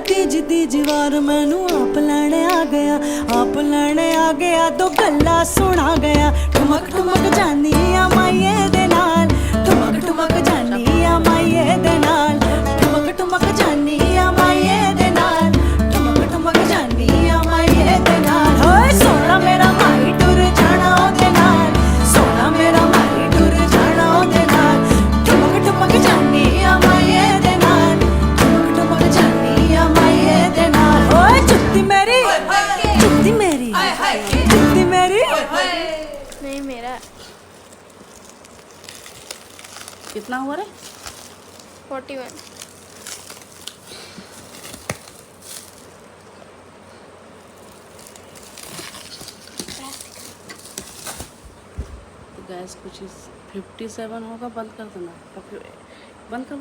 तीज वार मैनू आप लैने आ गया दो गल्ला सुना गया। ठुमक ठुमक जानी आ माइये दे नाल, ठुमक ठुमक जानी आ माइये दे नाल, ठुमक ठुमक जानी आ माइये दे नाल, ठुमक ठुमक जानी आ माइये दे नाल। होए सोना मेरा माई टुर जाना ओदे नाल, सोना मेरा माई टुर जाना ओदे नाल, ठुमक ठुमक जानी आ माइये दे नाल, ठुमक ठुमक जानी आ माइये दे नाल। होए जुत्ती मेरी, जुत्ती मेरी, जुत्ती मेरी। नहीं मेरा। कितना हुआ रे? 41। तो गैस कुछ 57 होगा। बंद कर देना, बंद कर।